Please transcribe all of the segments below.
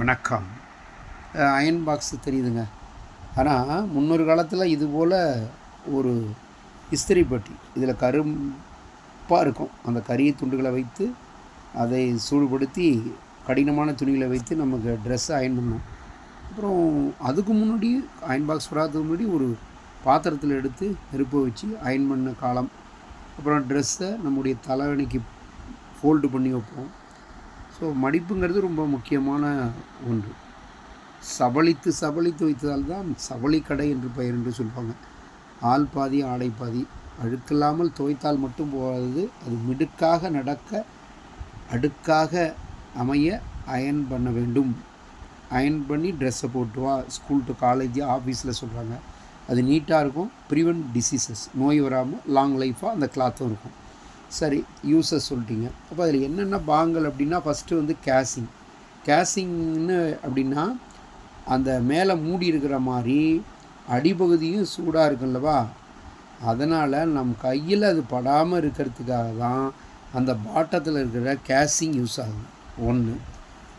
வணக்கம். Iron box தெரியுதுங்க. ஆனால் முன்னொரு காலத்தில் இது போல் ஒரு இஸ்திரி பெட்டி, இதில் கருப்பாக இருக்கும். அந்த கரிய துண்டுகளை வைத்து அதை சூடுபடுத்தி கடினமான துணிகளை வைத்து நமக்கு ட்ரெஸ்ஸை அயன் பண்ணோம். அப்புறம் அதுக்கு முன்னாடி அயன் பாக்ஸ் வராதுக்கு முன்னாடி ஒரு பாத்திரத்தில் எடுத்து நெருப்பை வச்சு அயன் பண்ண காலம். அப்புறம் ட்ரெஸ்ஸை நம்முடைய தலைவணிக்கு ஃபோல்டு பண்ணி வைப்போம். ஸோ மடிப்புங்கிறது ரொம்ப முக்கியமான ஒன்று. சபளித்து வைத்ததால் தான் சபளிக்கடை என்று பெயர் என்று சொல்லுவாங்க. ஆள் பாதி ஆடை பாதி. அழுக்கில்லாமல் துவைத்தால் மட்டும் போகாது, அது மிடுக்காக நடக்க அடுக்காக அமைய அயன் பண்ண வேண்டும். அயன் பண்ணி ட்ரெஸ்ஸை போட்டு வா, ஸ்கூல் டு காலேஜ் ஆஃபீஸில் சொல்கிறாங்க. அது நீட்டாக இருக்கும். ப்ரிவென்ட் டிசீசஸ், நோய் வராமல் லாங் லைஃபாக அந்த கிளாத்தும் இருக்கும். சரி, யூஸஸ் சொல்லிட்டீங்க. அப்போ அதில் என்னென்ன பாகங்கள் அப்படின்னா, ஃபஸ்ட்டு வந்து கேசிங்னு அப்படின்னா அந்த மேலே மூடி இருக்கிற மாதிரி அடிப்பகுதியும் சூடாக இருக்குல்லவா, அதனால் நம் கையில் அது படாமல் இருக்கிறதுக்காக தான் அந்த பாட்டத்தில் இருக்கிற கேசிங் யூஸ் ஆகும். ஒன்று.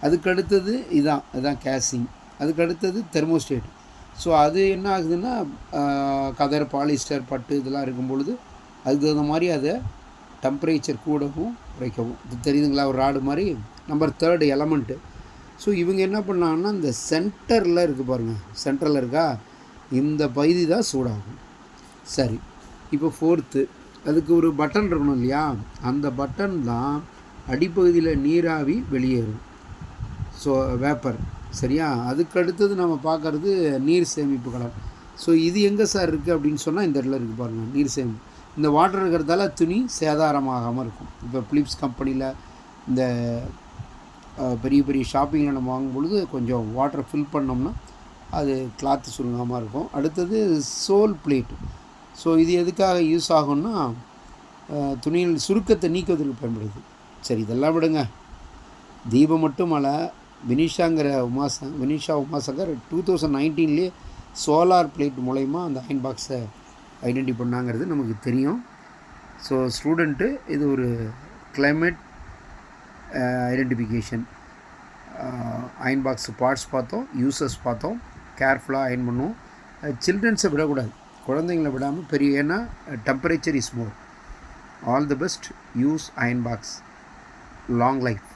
அதுக்கடுத்தது இதுதான் கேசிங். அதுக்கடுத்தது தெர்மோஸ்டேட். ஸோ அது என்ன ஆகுதுன்னா, கதர், பாலிஸ்டர், பட்டு இதெல்லாம் இருக்கும் பொழுது அதுக்கு தகுந்த மாதிரி அதை டெம்பரேச்சர் கூடவும் குறைக்கவும். இது தெரியுதுங்களா, ஒரு ராடு மாதிரி. Number 3 element. ஸோ இவங்க என்ன பண்ணாங்கன்னா, இந்த சென்டரில் இருக்குது பாருங்கள், சென்டரில் இருக்கா, இந்த பகுதி தான் சூடாகும். சரி, இப்போ 4th, அதுக்கு ஒரு பட்டன் இருக்கணும் இல்லையா, அந்த பட்டன் தான் அடிப்பகுதியில் நீராவி வெளியேறும். So vapour. சரியா. அதுக்கு அடுத்தது நம்ம பார்க்குறது நீர் சேமிப்பு கலர். ஸோ இது எங்கே சார் இருக்குது அப்படின்னு சொன்னால், இந்த இடத்துல இருக்குது பாருங்கள், நீர் சேமிப்பு. இந்த வாட்டர் இருக்கிறதால துணி சேதாரமாகாமல் இருக்கும். இப்போ பிலிப்ஸ் கம்பெனியில் இந்த பெரிய பெரிய ஷாப்பிங்கில் நம்ம வாங்கும் பொழுது கொஞ்சம் வாட்டர் ஃபில் பண்ணோம்னா அது கிளாத்து சுருங்காமல் இருக்கும். அடுத்தது சோல் பிளேட். ஸோ இது எதுக்காக யூஸ் ஆகும்னா, துணியில் சுருக்கத்தை நீக்குவதற்கு பயன்படுது. சரி, இதெல்லாம் விடுங்க. தீபம் மட்டும் அல்ல, வினிஷா உமாசங்கர் 2019 சோலார் பிளேட் மூலயமா அந்த அயன் பாக்ஸை ஐடென்டி பண்ணாங்கிறது நமக்கு தெரியும். ஸோ ஸ்டூடெண்ட்டு இது ஒரு climate identification. Iron box parts பார்த்தோம், யூசஸ் பார்த்தோம். கேர்ஃபுல்லாக அயன் பண்ணுவோம். சில்ட்ரன்ஸை விடக்கூடாது, குழந்தைங்களை விடாமல் பெரிய, ஏன்னா temperature is more. All the best. Use iron box. Long life.